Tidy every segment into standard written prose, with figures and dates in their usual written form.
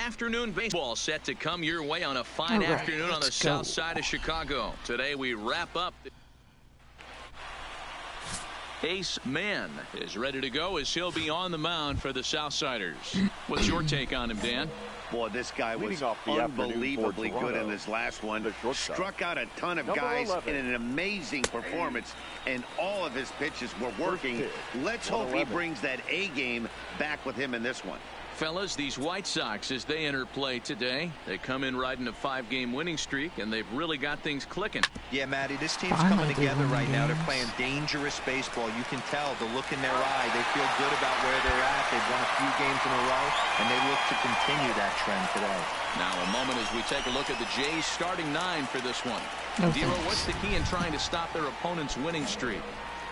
Afternoon baseball set to come your way on a fine afternoon on the south side of Chicago. Today we wrap up. Ace Man is ready to go as he'll be on the mound for the Southsiders. What's your take on him, Dan? Boy, this guy was unbelievably good in this last one. Struck out a ton of guys in an amazing performance, and all of his pitches were working. Let's hope he brings that A game back with him in this one. Fellas, these White Sox, as they enter play today, they come in riding a 5-game winning streak, and they've really got things clicking. Yeah, Matty, this team's coming together right now. They're playing dangerous baseball. You can tell the look in their eye. They feel good about where they're at. They've won a few games in a row, and they look to continue that trend today. Now a moment as we take a look at the Jays starting 9 for this one. Dero, what's the key in trying to stop their opponent's winning streak?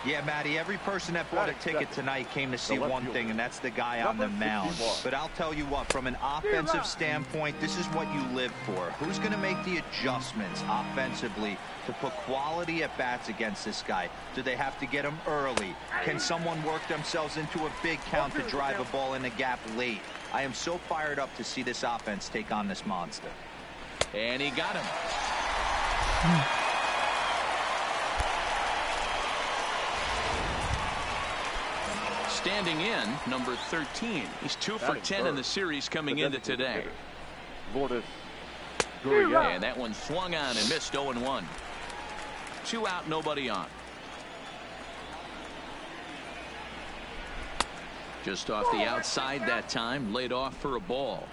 Yeah, Matty, every person that bought a ticket tonight came to see one thing, and that's the guy on the mound. But I'll tell you what, from an offensive standpoint, this is what you live for. Who's going to make the adjustments offensively to put quality at bats against this guy? Do they have to get him early? Can someone work themselves into a big count to drive a ball in the gap late? I am so fired up to see this offense take on this monster. And he got him. Standing in, number 13. He's 2 for 10 in the series coming into today. And that one swung on and missed. 0-1. 2 out, nobody on. Just off the outside that time, laid off for a ball.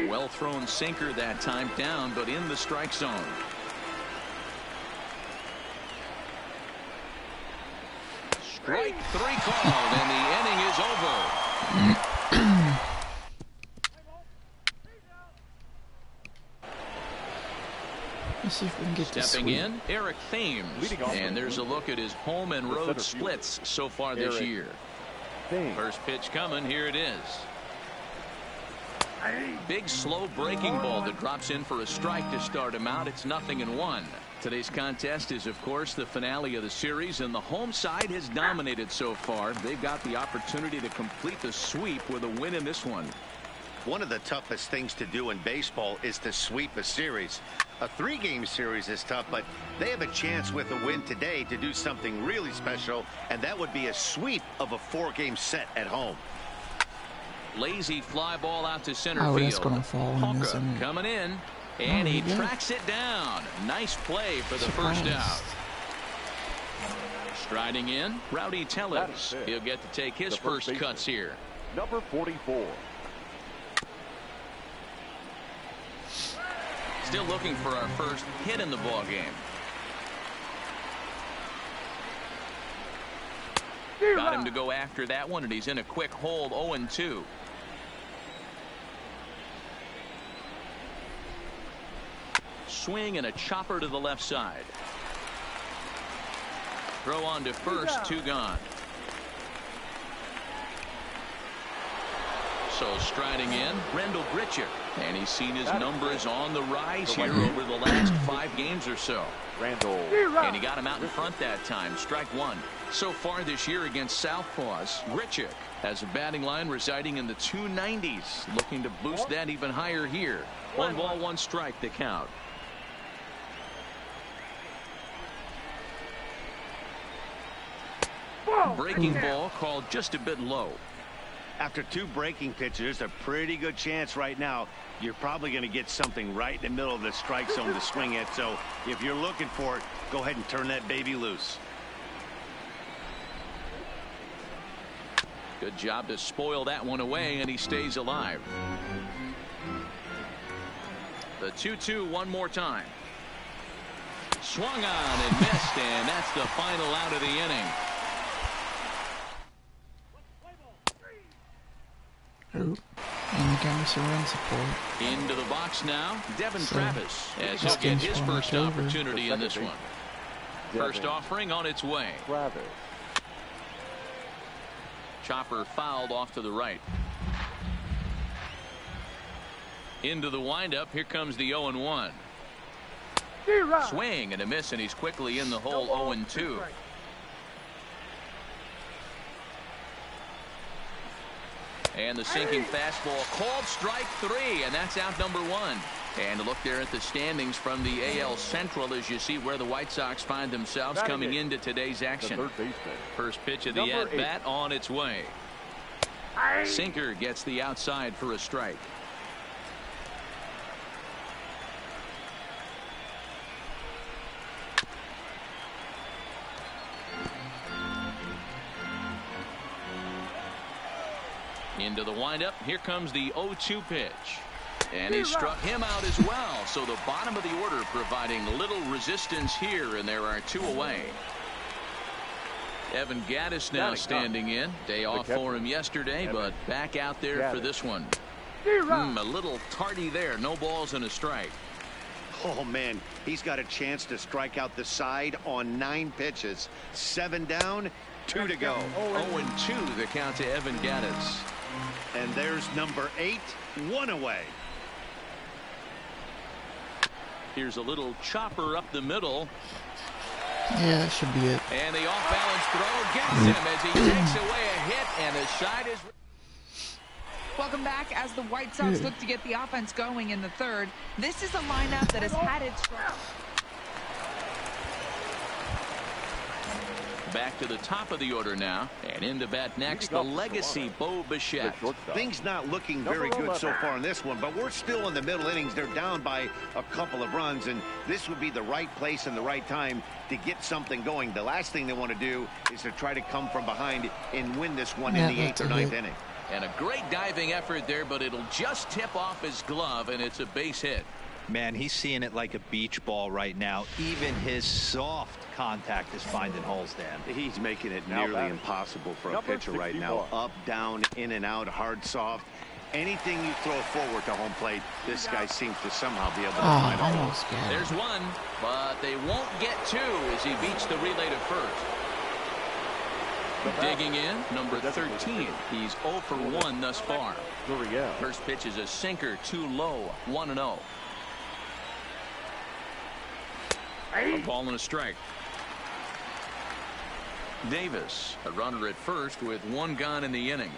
Well thrown sinker that time, down but in the strike zone. Strike 3 called, and the inning is over. Let's see if we can get Stepping in, Eric Thames, and there's a look at his home and road splits so far this year. First pitch coming, here it is. Big slow breaking ball that drops in for a strike to start him out. It's 0-1. Today's contest is, of course, the finale of the series, and the home side has dominated so far. They've got the opportunity to complete the sweep with a win in this one. One of the toughest things to do in baseball is to sweep a series. A 3-game series is tough, but they have a chance with a win today to do something really special, and that would be a sweep of a 4-game set at home. Lazy fly ball out to center field. Field. That's gonna fall in, Hawker coming in. And he tracks it down. Nice play for the first out. Striding in, Rowdy Tellez. He'll get to take his first cuts here. Number 44. Still looking for our first hit in the ball game. Got him to go after that one, and he's in a quick hold. 0-2. Swing and a chopper to the left side. Throw on to first, 2 gone. So striding in, Rendell Grichuk, and he's seen his numbers on the rise here over the last 5 games or so. And he got him out in front that time. Strike 1. So far this year against Southpaws, Grichuk has a batting line residing in the 290s, looking to boost that even higher here. 1 ball, 1 strike to count. Breaking ball called just a bit low. After 2 breaking pitches, there's a pretty good chance right now you're probably going to get something right in the middle of the strike zone to swing at. So if you're looking for it, go ahead and turn that baby loose. Good job to spoil that one away, and he stays alive. The 2-2 one more time. Swung on and missed, and that's the final out of the inning. And again, some run support. Into the box now, Devin Travis, as he'll get his first opportunity in this one. First offering on its way. Chopper fouled off to the right. Into the windup. Here comes the 0-1. Swing and a miss, and he's quickly in the hole. 0-2. And the sinking fastball called strike 3, and that's out number 1. And look there at the standings from the AL Central as you see where the White Sox find themselves coming into today's action. First pitch of the at-bat on its way. Sinker gets the outside for a strike. Into the windup. Here comes the 0-2 pitch. And he struck him out as well. So the bottom of the order providing little resistance here, and there are 2 away. Evan Gattis now standing in. Day off for him yesterday, but back out there for this one. A little tardy there. No balls and a strike. Oh, man, he's got a chance to strike out the side on 9 pitches. 7 down, 2 to go. 0-2 the count to Evan Gattis. And there's number 8, 1 away. Here's a little chopper up the middle. Yeah, that should be it. And the off-balance throw gets him as he takes away a hit, and the side is... Welcome back as the White Sox look to get the offense going in the 3rd. This is a lineup that has had its... Back to the top of the order now, and in to bat next, the legacy Bo Bichette. Things not looking very good so far in this one, but we're still in the middle innings. They're down by a couple of runs, and this would be the right place and the right time to get something going. The last thing they want to do is to try to come from behind and win this one in the 8th or 9th inning. And a great diving effort there, but it'll just tip off his glove, and it's a base hit. Man, he's seeing it like a beach ball right now. Even his soft contact is finding holes, Dan. He's making it nearly impossible for a pitcher right now. Up, down, in and out, hard, soft. Anything you throw forward to home plate, this guy seems to somehow be able to find a hole. There's one, but they won't get 2 as he beats the relay to first. Digging in, number 13. He's 0 for 1 thus far. First pitch is a sinker, too low, 1-0. A ball and a strike. Davis, a runner at first with 1 gone in the inning.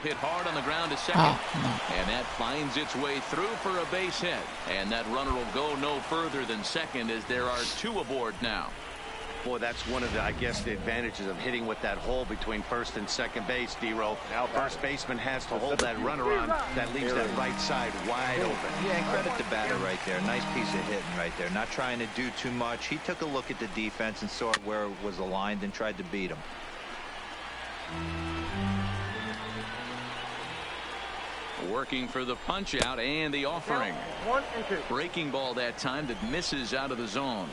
Hit hard on the ground to second. And that finds its way through for a base hit. And that runner will go no further than second as there are 2 aboard now. Boy, that's one of the, I guess, the advantages of hitting with that hole between first and second base, D-Row. Now first baseman has to hold that runner on. That leaves that right side wide open. Yeah, and credit the batter right there. Nice piece of hitting right there. Not trying to do too much. He took a look at the defense and saw where it was aligned and tried to beat him. Working for the punch out and the offering. 1 and 2. Breaking ball that time that misses out of the zone.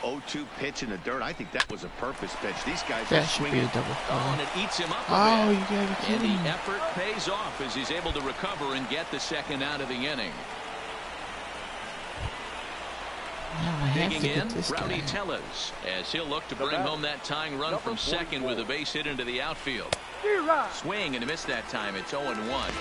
0-2 pitch in the dirt. I think that was a purpose pitch. These guys That are should be swinging. a double. Oh, and it eats him up a Oh, bit. you gotta be And kidding the me. effort pays off as he's able to recover and get the second out of the inning. Now I have Digging to in, get this Rowdy guy. Tellez, as he'll look to bring home that tying run from second with a base hit into the outfield. Swing and a miss that time. It's 0-1.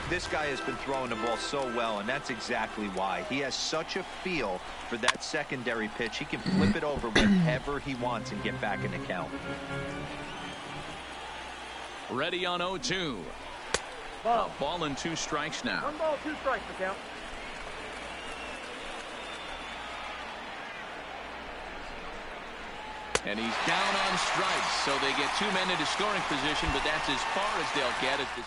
This guy has been throwing the ball so well, and that's exactly why. He has such a feel for that secondary pitch. He can flip it over whenever he wants and get back in the count. Ready on 0-2. A ball and 2 strikes now. 1 ball, 2 strikes to count. And he's down on strikes, so they get 2 men into scoring position, but that's as far as they'll get at this.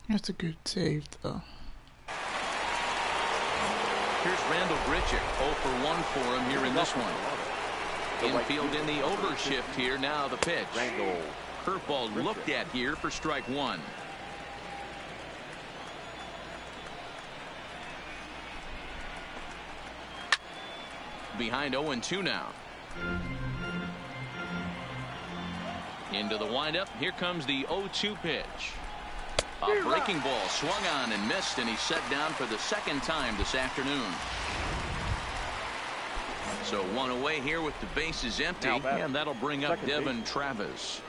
That's a good save, though. Here's Randall Grichuk, 0 for 1 for him here in this one. Infield in the overshift here. Now the pitch. Curveball looked at here for strike 1. Behind 0-2 now. Into the windup. Here comes the 0-2 pitch. A breaking ball swung on and missed, and he's set down for the 2nd time this afternoon. So 1 away here with the bases empty, and that'll bring up Devin Travis.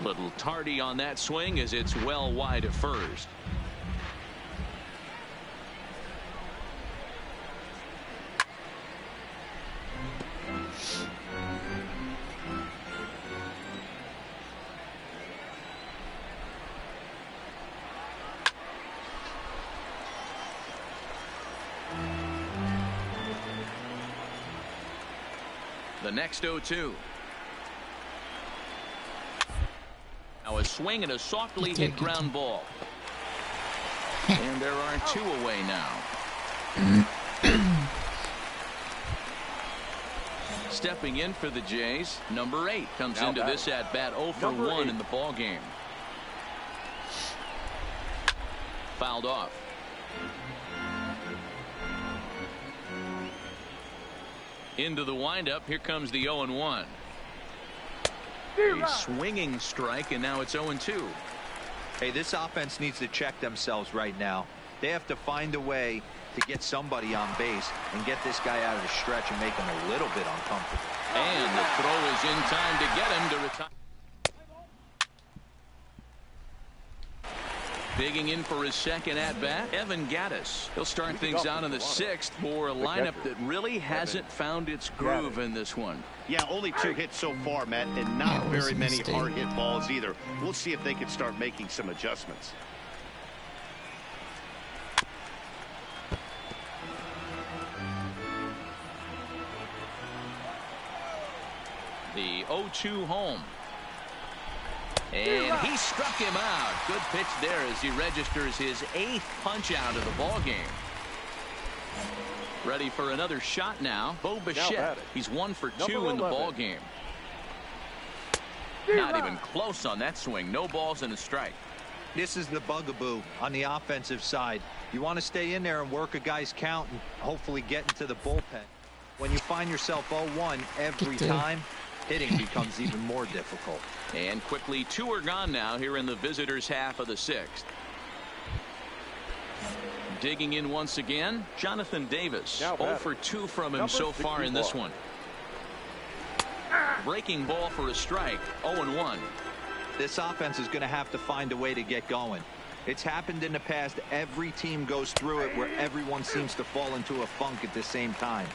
Little tardy on that swing as it's well wide of first. The next 0-2. Now a swing and a softly hit ground ball. And there are 2 away now. Stepping in for the Jays, number 8 comes into this at bat 0 for 1 in the ball game. Fouled off. Into the windup. Here comes the 0-1. A swinging strike, and now it's 0-2. Hey, this offense needs to check themselves right now. They have to find a way to get somebody on base and get this guy out of the stretch and make him a little bit uncomfortable. And the throw is in time to get him to retire. Digging in for his second at-bat, Evan Gattis. He'll start things out in the 6th for a lineup that really hasn't found its groove in this one. Yeah, only 2 hits so far, Matt, and not very many hard hit balls either. We'll see if they can start making some adjustments. The 0-2 home. And he struck him out. Good pitch there as he registers his 8th punch out of the ball game. Ready for another shot now. Bo Bichette. He's 1 for 2 in the ball game. Not even close on that swing. No balls and a strike. This is the bugaboo on the offensive side. You want to stay in there and work a guy's count and hopefully get into the bullpen. When you find yourself 0-1 every time, hitting becomes even more difficult. And quickly 2 are gone now here in the visitors' half of the 6th. Digging in once again, Jonathan Davis. 0 for 2 from him so far in this one. Breaking ball for a strike. 0-1. This offense is going to have to find a way to get going. It's happened in the past. Every team goes through it where everyone seems to fall into a funk at the same time.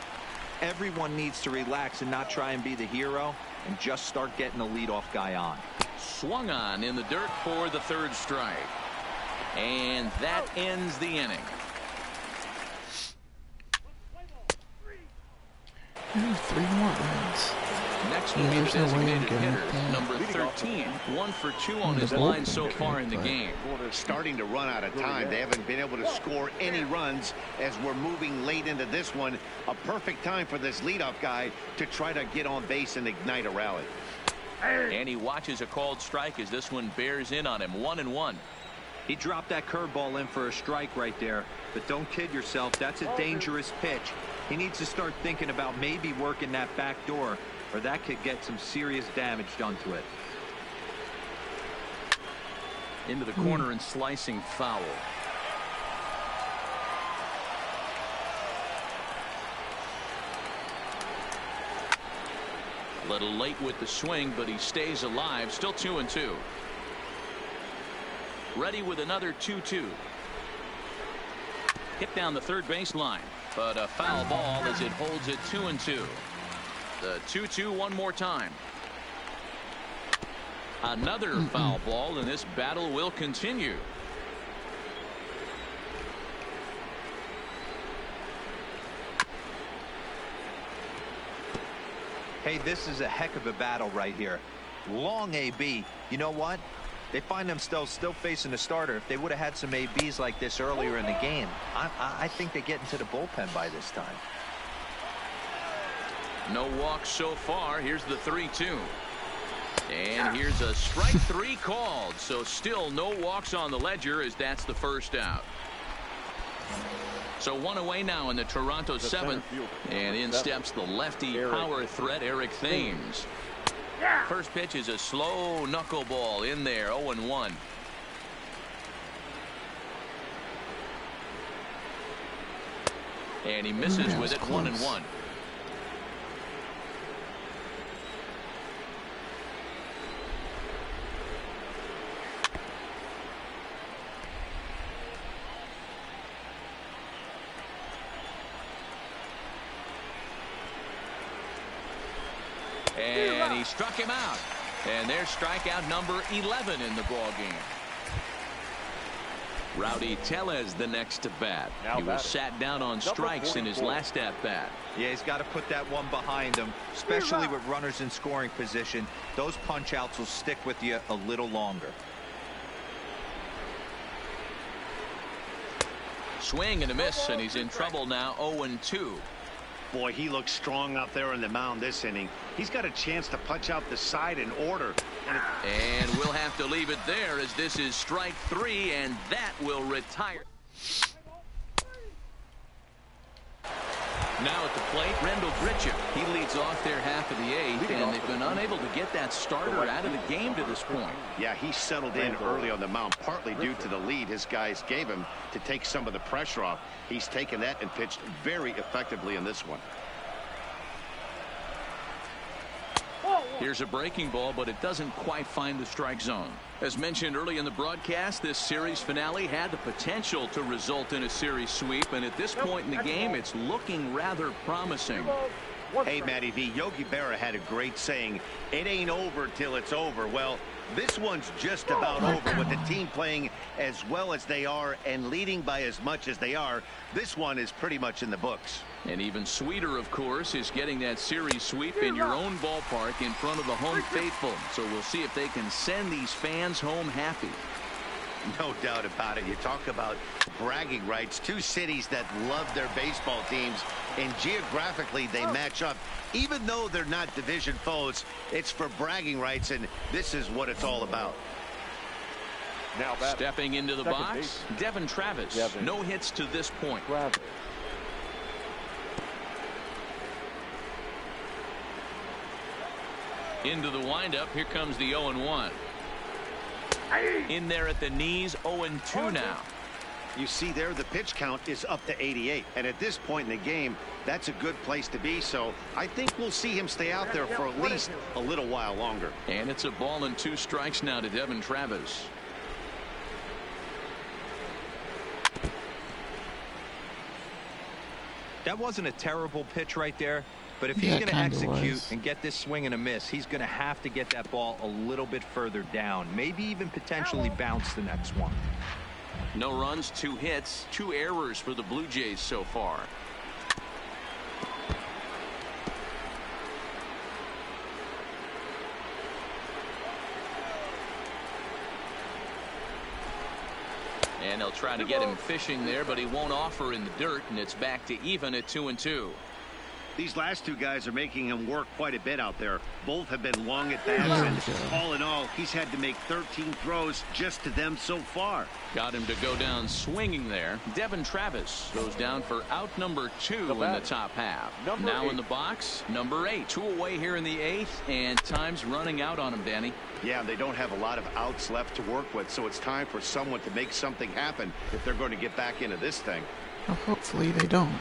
Everyone needs to relax and not try and be the hero and just start getting the leadoff guy on. Swung on in the dirt for the 3rd strike. And that ends the inning. 3 more runs. Next will be the designated hitter, number 13. 1 for 2 on his line so far in the game. Starting to run out of time. They haven't been able to score any runs as we're moving late into this one. A perfect time for this leadoff guy to try to get on base and ignite a rally. And he watches a called strike as this one bears in on him. 1-1. He dropped that curveball in for a strike right there. But don't kid yourself. That's a dangerous pitch. He needs to start thinking about maybe working that back door, or that could get some serious damage done to it. Into the corner and slicing foul. A little late with the swing, but he stays alive. Still 2-2. Ready with another 2-2. Hit down the 3rd baseline, but a foul ball as it holds it 2-2. The 2-2 one more time. Another foul ball, and this battle will continue. Hey, this is a heck of a battle right here. Long AB. You know what? They find themselves still facing the starter. If they would have had some ABs like this earlier in the game, I think they get into the bullpen by this time. No walks so far. Here's the 3-2. And here's a strike 3 called. So still no walks on the ledger as that's the 1st out. So 1 away now in the Toronto 7th. And in steps the lefty power threat, Eric Thames. First pitch is a slow knuckleball in there. 0-1. And he misses with it. 1-1. And he struck him out. And there's strikeout number 11 in the ball game. Rowdy Tellez the next to bat. He was sat down on strikes in his last at-bat. Yeah, he's got to put that one behind him, especially with runners in scoring position. Those punch-outs will stick with you a little longer. Swing and a miss, and he's in trouble now. 0-2. Boy, he looks strong out there on the mound this inning. He's got a chance to punch out the side in order. And we'll have to leave it there, as this is strike 3, and that will retire. Now at the plate, Rendell Gritchick. He leads off their half of the 8th, and they've been unable to get that starter out of the game to this point. Yeah, he settled in early on the mound, partly due to the lead his guys gave him to take some of the pressure off. He's taken that and pitched very effectively in this one. Here's a breaking ball, but it doesn't quite find the strike zone. As mentioned early in the broadcast, this series finale had the potential to result in a series sweep, and at this point in the game, it's looking rather promising. Hey, Matty V, Yogi Berra had a great saying, it ain't over till it's over. Well, this one's just about over with the team playing as well as they are and leading by as much as they are. This one is pretty much in the books. And even sweeter, of course, is getting that series sweep in your own ballpark in front of the home faithful. So we'll see if they can send these fans home happy. No doubt about it. You talk about bragging rights. Two cities that love their baseball teams, and geographically they match up. Even though they're not division foes, it's for bragging rights, and this is what it's all about. Now stepping into the box, Devin Travis. No hits to this point. Into the windup. Here comes the 0-1. In there at the knees. 0-2 now. You see there, the pitch count is up to 88, and at this point in the game, that's a good place to be. So I think we'll see him stay out there for at least a little while longer. And it's a ball and 2 strikes now to Devin Travis. That wasn't a terrible pitch right there, but if he's going to execute and get this swing and a miss, he's going to have to get that ball a little bit further down, maybe even potentially bounce the next one. No runs, 2 hits, 2 errors for the Blue Jays so far. And they'll try to get him fishing there, but he won't offer in the dirt, and it's back to even at 2-2. These last 2 guys are making him work quite a bit out there. Both have been long at bats, and all in all, he's had to make 13 throws just to them so far. Got him to go down swinging there. Devin Travis goes down for out number 2 in the top half. Now in the box, number 8. 2 away here in the 8th, and time's running out on him, Danny. Yeah, they don't have a lot of outs left to work with, so it's time for someone to make something happen if they're going to get back into this thing. Well, hopefully they don't.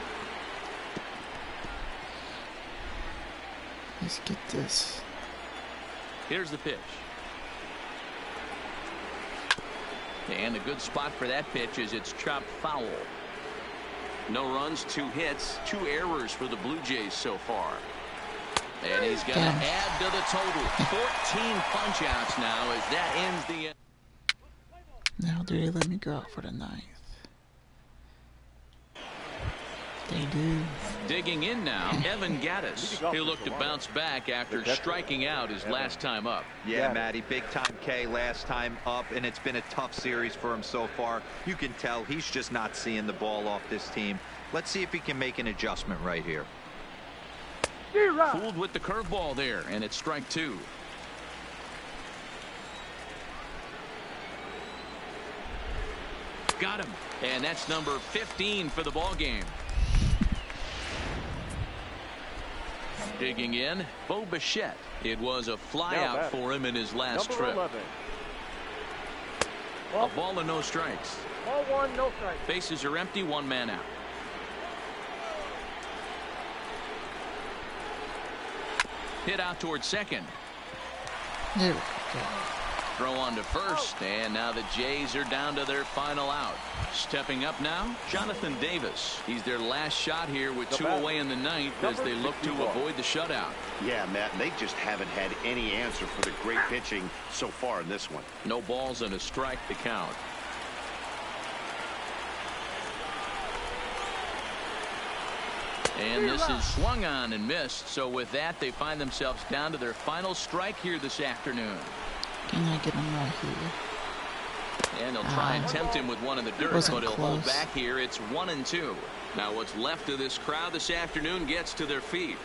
Let's get this. Here's the pitch. And a good spot for that pitch is it's chopped foul. No runs, 2 hits, 2 errors for the Blue Jays so far. And he's going to add to the total. 14 punch-outs now as that ends the... Now do they let me go out for the 9th? They do. Digging in now, Evan Gattis. He'll look to bounce back after striking out his last time up. Yeah, Matty, big time K last time up, and it's been a tough series for him so far. You can tell he's just not seeing the ball off this team. Let's see if he can make an adjustment right here. Fooled with the curveball there, and it's strike 2. Got him, and that's number 15 for the ball game. Digging in, Bo Bichette. It was a fly out for him in his last trip. 11. A ball and no strikes. Ball 1, no strikes. Bases are empty, 1 man out. Hit out towards second. There we go. Throw on to first, and now the Jays are down to their final out. Stepping up now, Jonathan Davis. He's their last shot here with 2 away in the 9th as they look to avoid the shutout. Yeah, Matt, they just haven't had any answer for the great pitching so far in this one. No balls and a strike to count. And this is swung on and missed. So with that, they find themselves down to their final strike here this afternoon. Can I get him right here? And they'll try and tempt him with one in the dirt, but he'll hold back here. It's 1-2. Now what's left of this crowd this afternoon gets to their feet.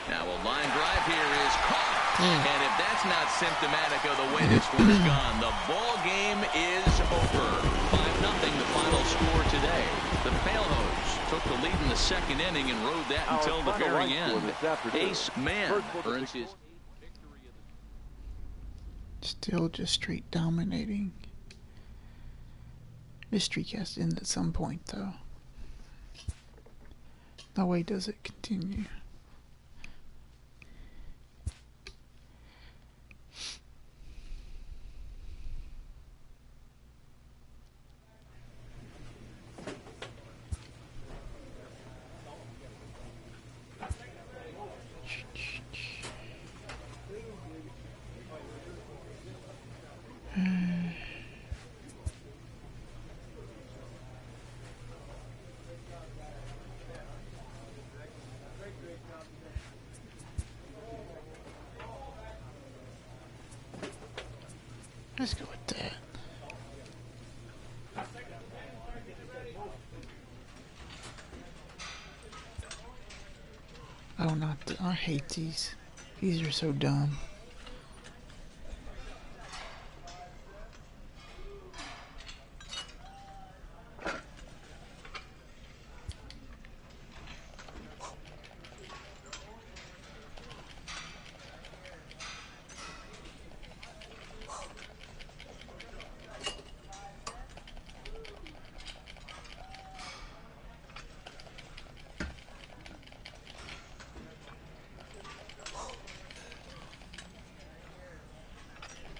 Now a line drive here is caught. And if that's not symptomatic of the way this one's gone, the ball game is over. 5-0 the final score today. The Pailhose took the lead in the second inning and rode that until the very end. Ace Man earns his victory. Still just straight dominating. This streak has to end at some point, though. No way does it continue. Let's go with that. Oh, not I hate these. These are so dumb.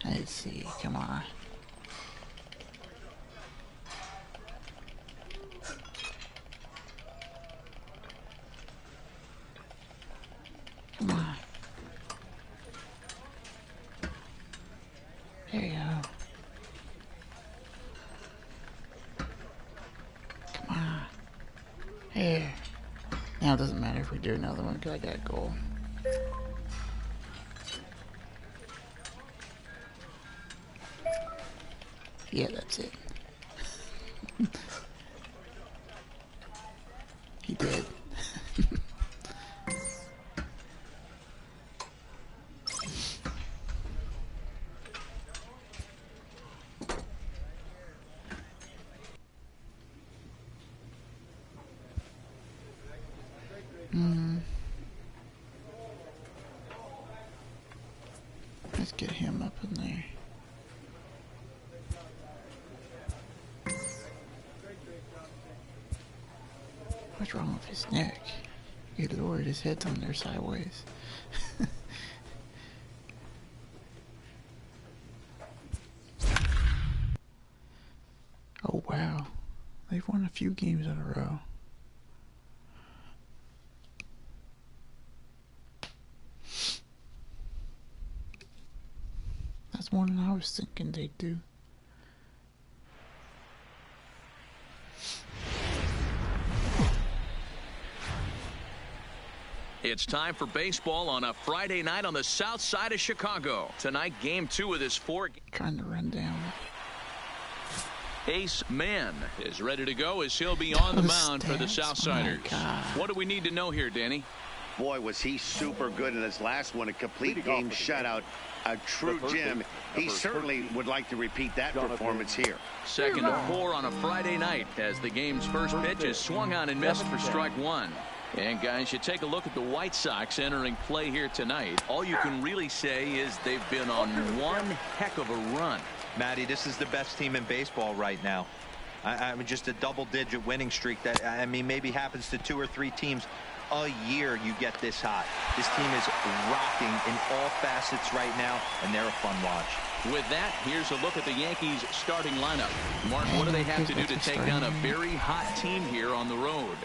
Let's see, come on. Come on. There you go. Come on. Here. Now it doesn't matter if we do another one because I got a goal. Yeah, that's it. He did. Let's get him up in there. What's wrong with his neck? Good Lord, his head's on there sideways. Oh wow, they've won a few games in a row. That's more than I was thinking they'd do. It's time for baseball on a Friday night on the south side of Chicago. Tonight, game 2 of this 4. Trying to run down. Ace Man is ready to go as he'll be on the mound for the Southsiders. What do we need to know here, Danny? Boy, was he super good in his last one. A complete game shutout. A true gem. He certainly would like to repeat that performance here. 2nd to 4 on a Friday night as the game's first pitch is swung on and missed for strike 1. And guys, you take a look at the White Sox entering play here tonight. All you can really say is they've been on one heck of a run. Matty, this is the best team in baseball right now. I mean, just a double-digit winning streak that, I mean, maybe happens to 2 or 3 teams a year. You get this hot. This team is rocking in all facets right now, and they're a fun watch. With that, here's a look at the Yankees starting lineup. Mark, what do they have to do to take down a very hot team here on the road?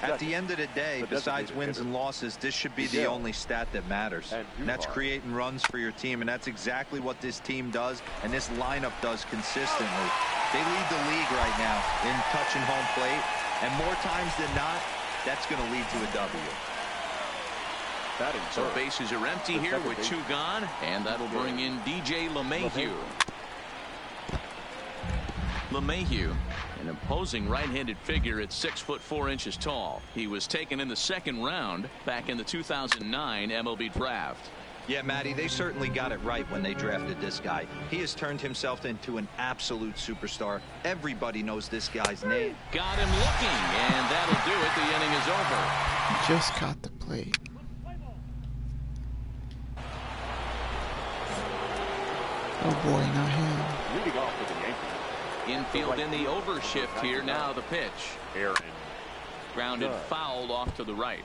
At the end of the day, besides wins and losses, this should be the only stat that matters. And that's creating runs for your team, and that's exactly what this team does, and this lineup does consistently. They lead the league right now in touching home plate, and more times than not, That's going to lead to a W. So bases are empty here with 2 gone, and that'll bring in DJ LeMahieu. LeMahieu, an imposing right-handed figure at 6'4" tall. He was taken in the 2nd round back in the 2009 MLB draft. Yeah, Matty, they certainly got it right when they drafted this guy. He has turned himself into an absolute superstar. Everybody knows this guy's name. Got him looking, and that'll do it. The inning is over. Just caught the plate. Oh boy, not him. Leading off for the Yankees. Infield in the overshift here. Now the pitch. Aaron. Grounded foul off to the right.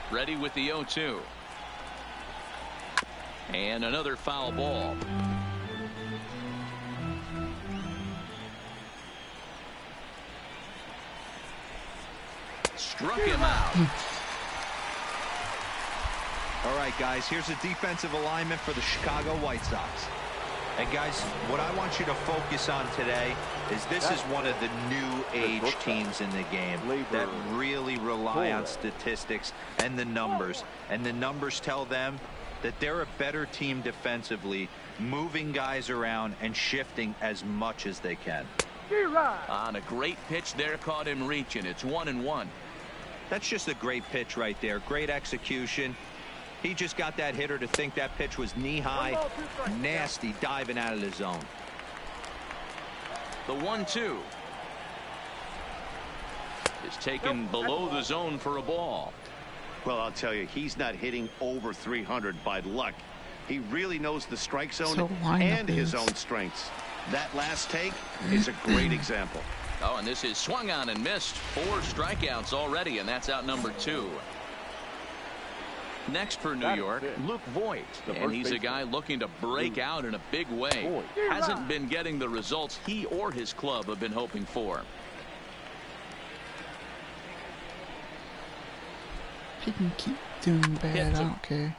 Ready with the 0-2. And another foul ball. Struck him out. All right, guys, here's a defensive alignment for the Chicago White Sox. And, guys, what I want you to focus on today is this is one of the new age teams in the game that really rely on statistics and the numbers. And the numbers tell them that they're a better team defensively, moving guys around and shifting as much as they can. On a great pitch there, caught him reaching. It's 1-1. That's just a great pitch right there. Great execution. He just got that hitter to think that pitch was knee-high. Nasty diving out of the zone. The 1-2 is taken below the zone for a ball. Well, I'll tell you, he's not hitting over 300 by luck. He really knows the strike zone and his own strengths. That last take is a great example. Oh, and this is swung on and missed. 4 strikeouts already, and that's out number 2. Next for New York, Luke Voigt, and he's a guy looking to break out in a big way. Hasn't been getting the results he or his club have been hoping for. He can keep doing bad, I don't care.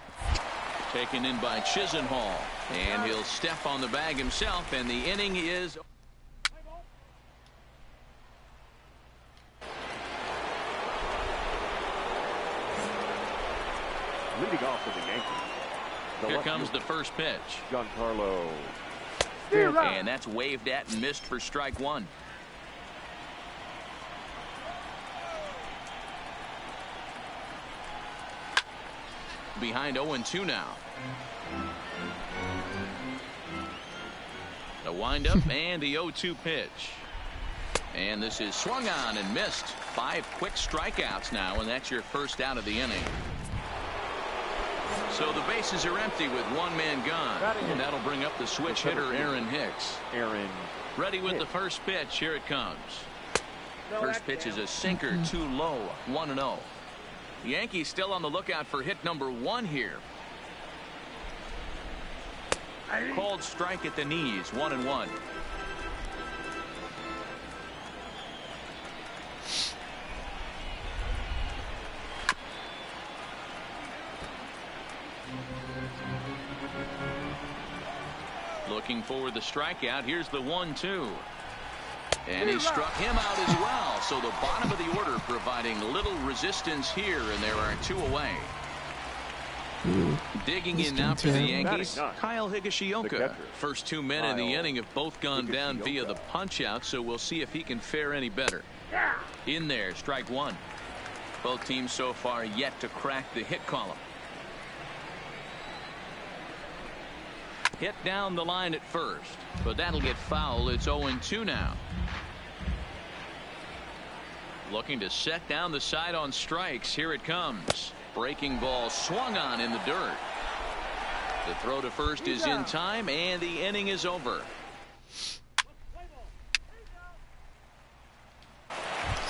Taken in by Chisenhall, and he'll step on the bag himself, and the inning is... Leading off for the Yankees. Here comes the first pitch. Giancarlo. And that's waved at and missed for strike 1. Behind 0-2 now. The windup and the 0-2 pitch. And this is swung on and missed. 5 quick strikeouts now, and that's your first out of the inning. So the bases are empty with 1 man gone. And that'll bring up the switch hitter, Aaron Hicks. Ready with the first pitch. Here it comes. First pitch is a sinker, too low. 1-0. The Yankees still on the lookout for hit number 1 here. Called strike at the knees. 1-1. Looking for the strikeout. Here's the 1-2. And he struck him out as well. So the bottom of the order providing little resistance here, and there are 2 away. Digging in now for the Yankees, Kyle Higashioka. First 2 men in the inning have both gone down via the punch-out, so we'll see if he can fare any better. In there, strike 1. Both teams so far yet to crack the hit column. Hit down the line at first, but that'll get foul. It's 0-2 now. Looking to set down the side on strikes. Here it comes. Breaking ball swung on in the dirt. The throw to first is in time, and the inning is over.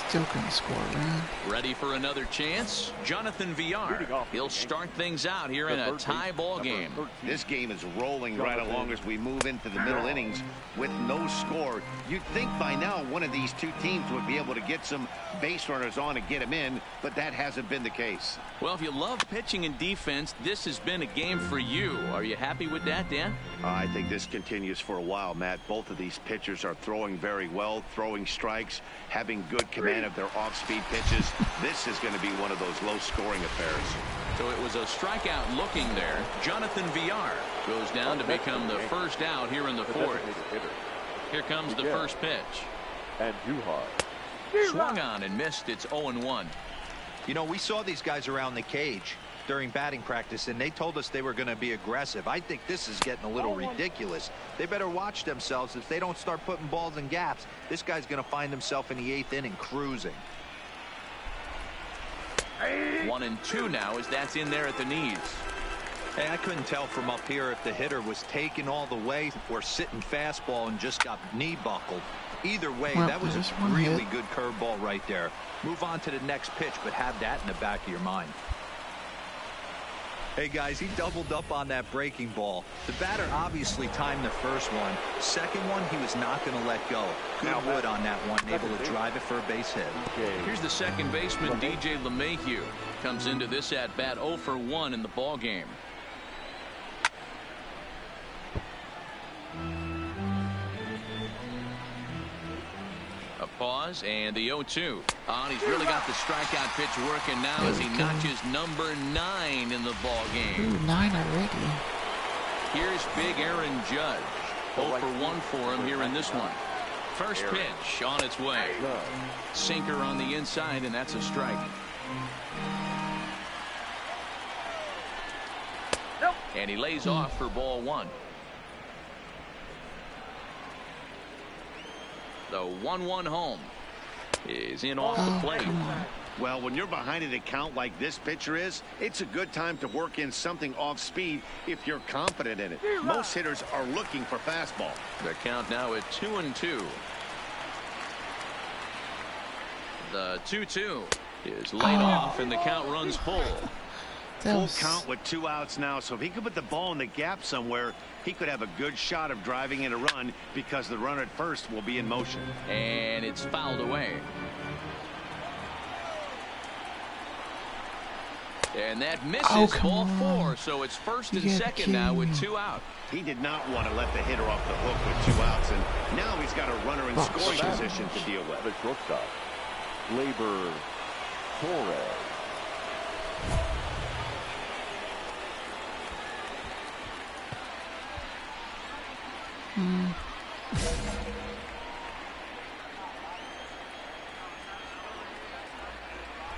Still couldn't score, man. Ready for another chance? Jonathan VR. He'll start things out here in a tie ball game. This game is rolling right along as we move into the middle innings with no score. You'd think by now one of these two teams would be able to get some base runners on and get them in, but that hasn't been the case. Well, if you love pitching and defense, this has been a game for you. Are you happy with that, Dan? I think this continues for a while, Matt. Both of these pitchers are throwing very well, throwing strikes, having good command of their off-speed pitches. This is going to be one of those low-scoring affairs. So it was a strikeout looking there. Jonathan VR goes down to become the first out here in the fourth. Here comes the first pitch. And Swung on and missed. It's 0-1. You know, we saw these guys around the cage during batting practice, and they told us they were going to be aggressive. I think this is getting a little ridiculous. They better watch themselves. If they don't start putting balls in gaps, this guy's going to find himself in the 8th inning cruising. 1-2 now as that's in there at the knees. Hey, I couldn't tell from up here if the hitter was taking all the way or sitting fastball and just got knee buckled. Either way, well, that was a really good curveball right there. Move on to the next pitch, but have that in the back of your mind. Hey, guys, he doubled up on that breaking ball. The batter obviously timed the first one. Second one, he was not going to let go. Good wood on that one, able to drive it for a base hit. Here's the second baseman, DJ LeMahieu. Comes into this at-bat 0 for 1 in the ball game. A pause and the 0-2. He's really got the strikeout pitch working now as he notches number 9 in the ball game. Ooh, 9 already. Here's big Aaron Judge. 0 for 1 for him here in this one. First pitch on its way. Sinker on the inside, and that's a strike. And he lays off for ball 1. The 1-1 home is in off the plate. Well, when you're behind an account like this pitcher is, it's a good time to work in something off speed if you're confident in it. Most hitters are looking for fastball. The count now at 2-2. The 2-2 is laid off and the count runs full. Full count with 2 outs now, so if he could put the ball in the gap somewhere, he could have a good shot of driving in a run because the runner at first will be in motion. And it's fouled away. And that misses ball 4, so it's first and second now with 2 out. He did not want to let the hitter off the hook with 2 outs, and now he's got a runner in scoring position to deal with. The shortstop, Labor Torres.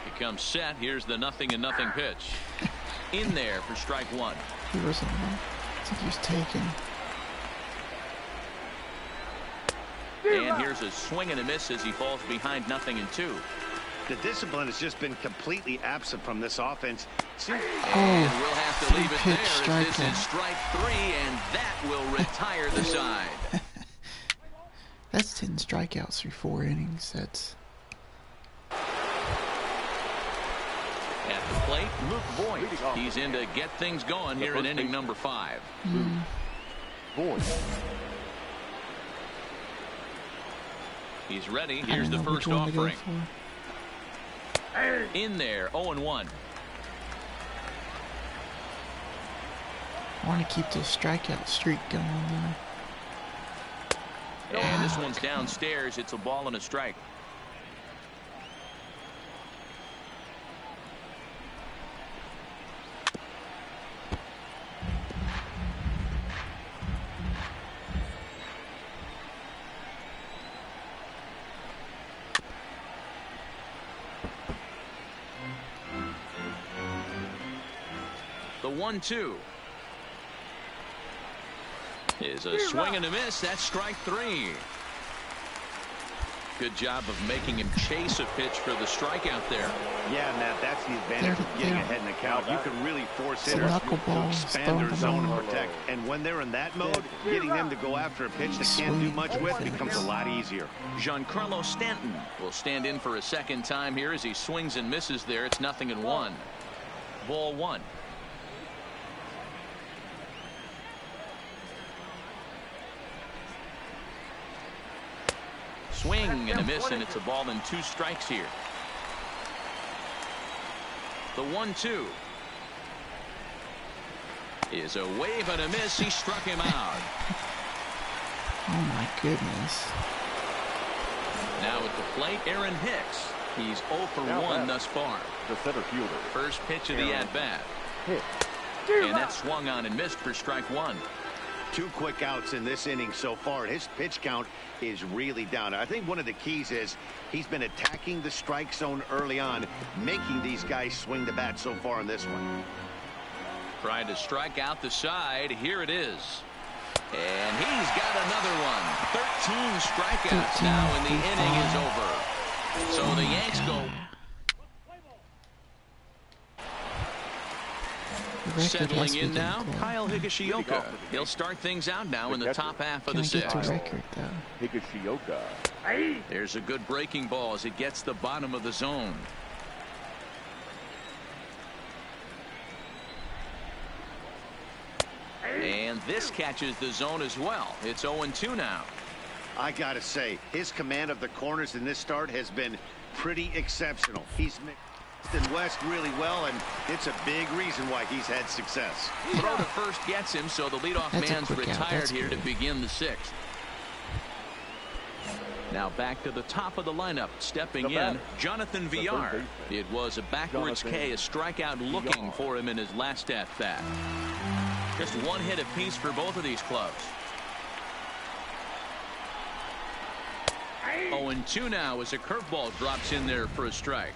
He comes set. Here's the 0-0 pitch. In there for strike 1. He wasn't. I think he was taken. And here's a swing and a miss as he falls behind 0-2. The discipline has just been completely absent from this offense. And we'll have to leave it there as this is strike 3, and that will retire the side. That's 10 strikeouts through 4 innings. That's... At the plate, Luke Voigt. He's in to get things going here in inning number 5. Voigt. He's ready. Here's the first offering. In there, 0-1. I want to keep this strikeout streak going there. And this one's downstairs. It's a ball and a strike. The 1-2 is a swing and a miss. That's strike 3. Good job of making him chase a pitch for the strikeout there. Yeah, Matt, that's the advantage of getting ahead in the count. You can really force hitters to expand their zone and protect. And when they're in that mode, getting them to go after a pitch they can't do much with becomes a lot easier. Giancarlo Stanton will stand in for a second time here as he swings and misses there. It's 0-1. Ball one. Swing and a miss, and it's a ball and 2 strikes here. The 1-2 is a wave and a miss. He struck him out. Oh my goodness. Now at the plate, Aaron Hicks. He's 0 for 1 thus far. The center fielder. First pitch of the at-bat. And that swung on and missed for strike 1. 2 quick outs in this inning so far. His pitch count is really down. I think one of the keys is he's been attacking the strike zone early on, making these guys swing the bat so far in this one. Trying to strike out the side. Here it is. And he's got another one. 13 strikeouts now, and the inning is over. So the Yanks go. Settling in now, Kyle Higashioka. He'll start things out now in the top half of the 6th. Higashioka. There's a good breaking ball as it gets the bottom of the zone. And this catches the zone as well. It's 0-2 now. I gotta say, his command of the corners in this start has been pretty exceptional. He's mixed in West really well, and it's a big reason why he's had success. Throw to first gets him, so the leadoff man's retired here to begin the 6th. Now back to the top of the lineup. Stepping in, Jonathan Villar. It was a backwards K, a strikeout looking for him in his last at-bat. Just 1 hit apiece for both of these clubs. 0-2 now as a curveball drops in there for a strike.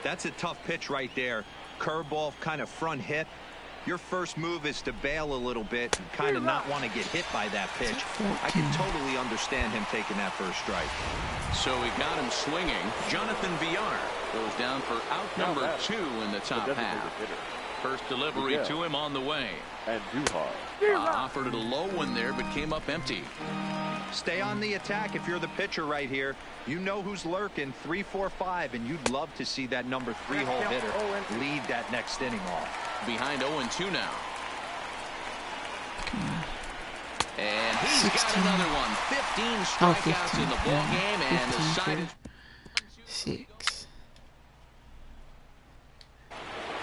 That's a tough pitch right there. Curveball, kind of front hip. Your first move is to bail a little bit and kind of not want to get hit by that pitch. I can totally understand him taking that first strike. So he got him swinging. Jonathan Villar goes down for out number 2 in the top half. First delivery to him on the way. And offered it a low one there, but came up empty. Stay on the attack if you're the pitcher right here. You know who's lurking, 3, 4, 5, and you'd love to see that number 3-hole hitter lead that next inning off. Behind 0-2 now. And he's got another one. 15 strikeouts in the ball game, and the side is 6.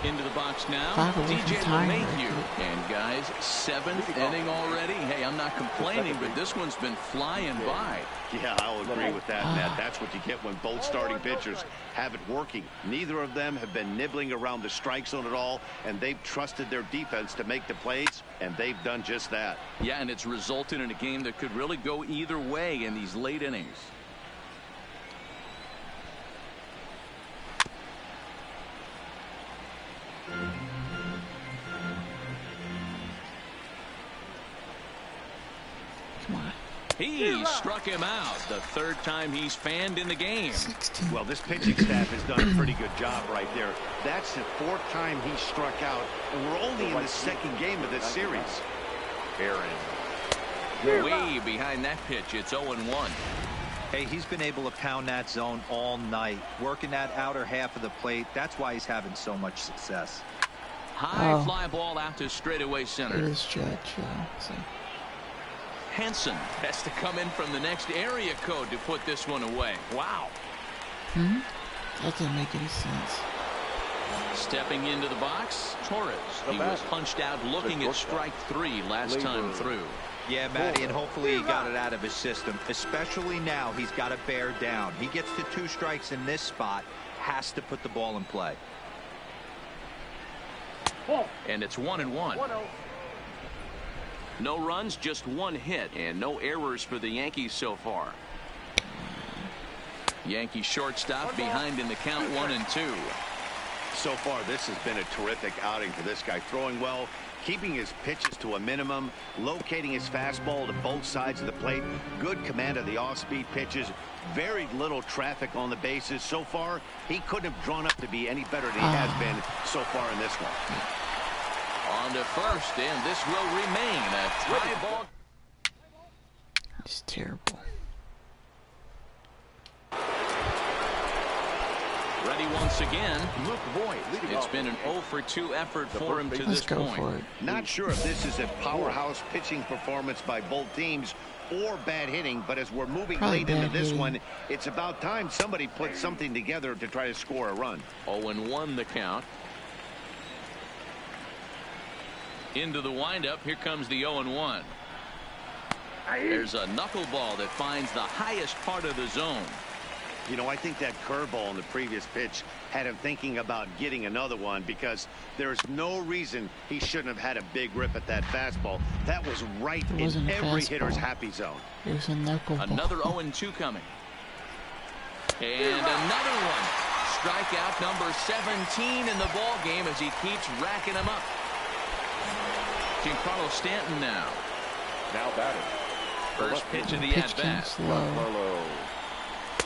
Into the box now, DJ LeMahieu. And guys, 7th inning already. Hey, I'm not complaining, but this one's been flying by. Yeah, I'll agree with that, Matt. That's what you get when both starting pitchers have it working. Neither of them have been nibbling around the strike zone at all, and they've trusted their defense to make the plays, and they've done just that. Yeah, and it's resulted in a game that could really go either way in these late innings. Come on. He struck him out the 3rd time he's fanned in the game. 16. Well, this pitching staff has done a pretty good job right there. That's the 4th time he struck out, and we're only in the 2nd game of this series. Way behind that pitch. It's 0-1. Hey, he's been able to pound that zone all night, working that outer half of the plate. That's why he's having so much success. High fly ball out to straightaway center. It is Judge. So. Henson has to come in from the next area code to put this one away. Wow. That didn't make any sense. Stepping into the box, Torres. He was punched out looking at strike 3 last time through. Yeah, Matty, and hopefully he got it out of his system. Especially now, he's got to bear down. He gets to 2 strikes in this spot, has to put the ball in play. And it's 1-1. No runs, just 1 hit, and no errors for the Yankees so far. Yankee shortstop behind in the count, 1-2. So far, this has been a terrific outing for this guy. Throwing well, keeping his pitches to a minimum, locating his fastball to both sides of the plate, good command of the off-speed pitches, very little traffic on the bases. So far, he couldn't have drawn up to be any better than he has been so far in this one. On to first, and this will remain a tie ball. It's terrible. Ready once again. Luke Voigt. It's been an 0 for 2 effort for him to this point. Not sure if this is a powerhouse pitching performance by both teams or bad hitting, but as we're moving late into this one, it's about time somebody put something together to try to score a run. 0-1 the count. Into the windup. Here comes the 0-1. There's a knuckleball that finds the highest part of the zone. You know, I think that curveball on the previous pitch had him thinking about getting another one, because there's no reason he shouldn't have had a big rip at that fastball. That was right in every hitter's happy zone. It was a knuckleball. Another 0-2 coming. And another one. Strikeout number 17 in the ball game as he keeps racking them up. Giancarlo Stanton now. Now batting. First pitch of the at-bat.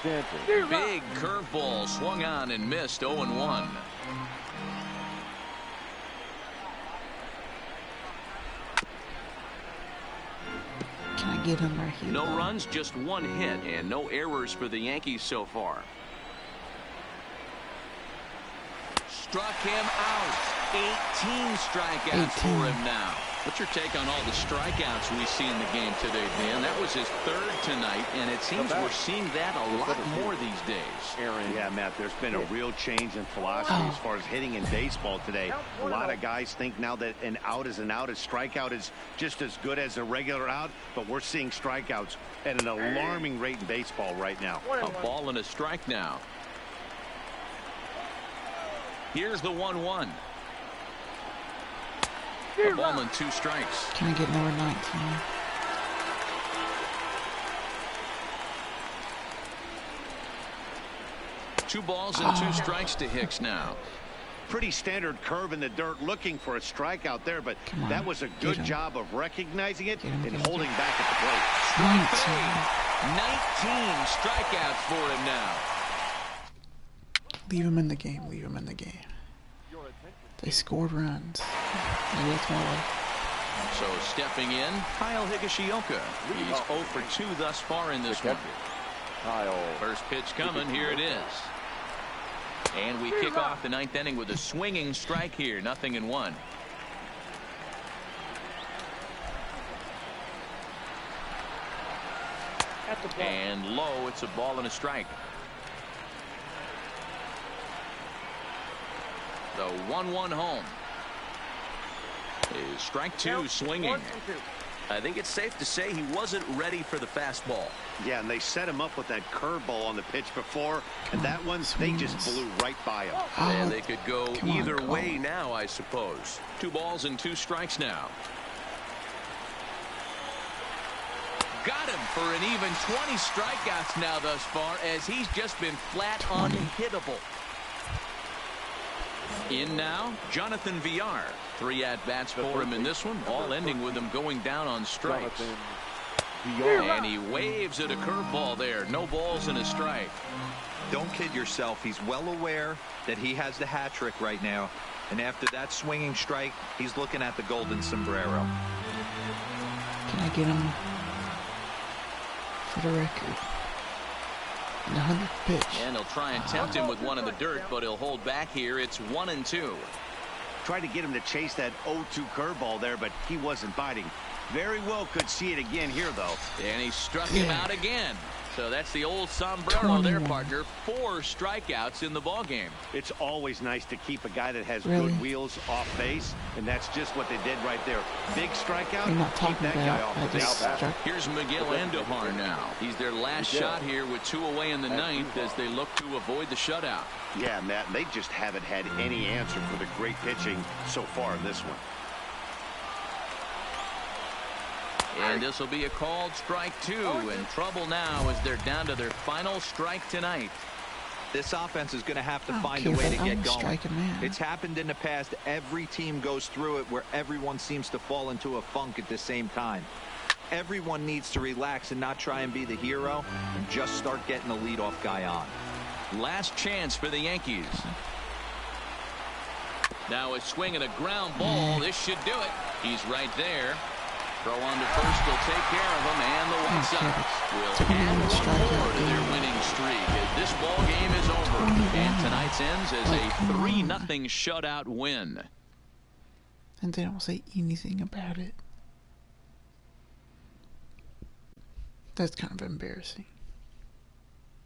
Big curveball swung on and missed. 0-1. Can I get him right here? No runs, just one hit, and no errors for the Yankees so far. Struck him out. 18 strikeouts for him now. What's your take on all the strikeouts we see in the game today, Dan? That was his third tonight, and it seems we're seeing that a lot more these days. Yeah, Matt, there's been a real change in philosophy as far as hitting in baseball today. A lot of guys think now that an out is an out. A strikeout is just as good as a regular out, but we're seeing strikeouts at an alarming rate in baseball right now. A ball and a strike now. Here's the 1-1. A ball and 2 strikes. Can I get number 19? Two balls and 2 strikes to Hicks now. Pretty standard curve in the dirt, looking for a strikeout there, but that was a good job of recognizing it and holding back at the plate. 19 strikeouts for him now. Leave him in the game. Leave him in the game. They scored runs. Maybe that's more like. So stepping in, Kyle Higashioka. He's 0 for 2 thus far in this one. First pitch coming. Here it is. And we kick off the 9th inning with a swinging strike here. 0-1. And low. It's a ball and a strike. The 1-1 home. Is strike 2 swinging. I think it's safe to say he wasn't ready for the fastball. Yeah, and they set him up with that curveball on the pitch before, and that one, they just blew right by him. And they could go either way now, I suppose. 2 balls and 2 strikes now. Got him for an even 20 strikeouts now thus far, as he's just been flat unhittable. In now, Jonathan Villar. 3 at-bats for him in this one, all ending with him going down on strikes. And he waves at a curveball there. No balls and a strike. Don't kid yourself. He's well aware that he has the hat trick right now. And after that swinging strike, he's looking at the golden sombrero. Can I get him for the record? The 100th pitch. And he'll try and tempt him with one in the dirt, but he'll hold back here. It's 1-2. Tried to get him to chase that 0-2 curveball there, but he wasn't biting. Very well could see it again here, though. And he struck him out again. So that's the old sombrero there, partner. 4 strikeouts in the ball game. It's always nice to keep a guy that has good wheels off base, and that's just what they did right there. Big strikeout, keep that guy off the base. Here's Miguel Andujar now. He's their last shot here with 2 away in the 9th as they look to avoid the shutout. Yeah, Matt, they just haven't had any answer for the great pitching so far in this one. And this will be a called strike 2, and trouble now as they're down to their final strike tonight. This offense is going to have to find a way to get going. Man. It's happened in the past. Every team goes through it where everyone seems to fall into a funk at the same time. Everyone needs to relax and not try and be the hero and just start getting the leadoff guy on. Last chance for the Yankees. Now a swing and a ground ball. This should do it. He's right there. Throw on to first will take care of him, and the White Sox will add one more to their winning streak as this ball game is over. And tonight's ends as a 3-0 shutout win. And they don't say anything about it. That's kind of embarrassing.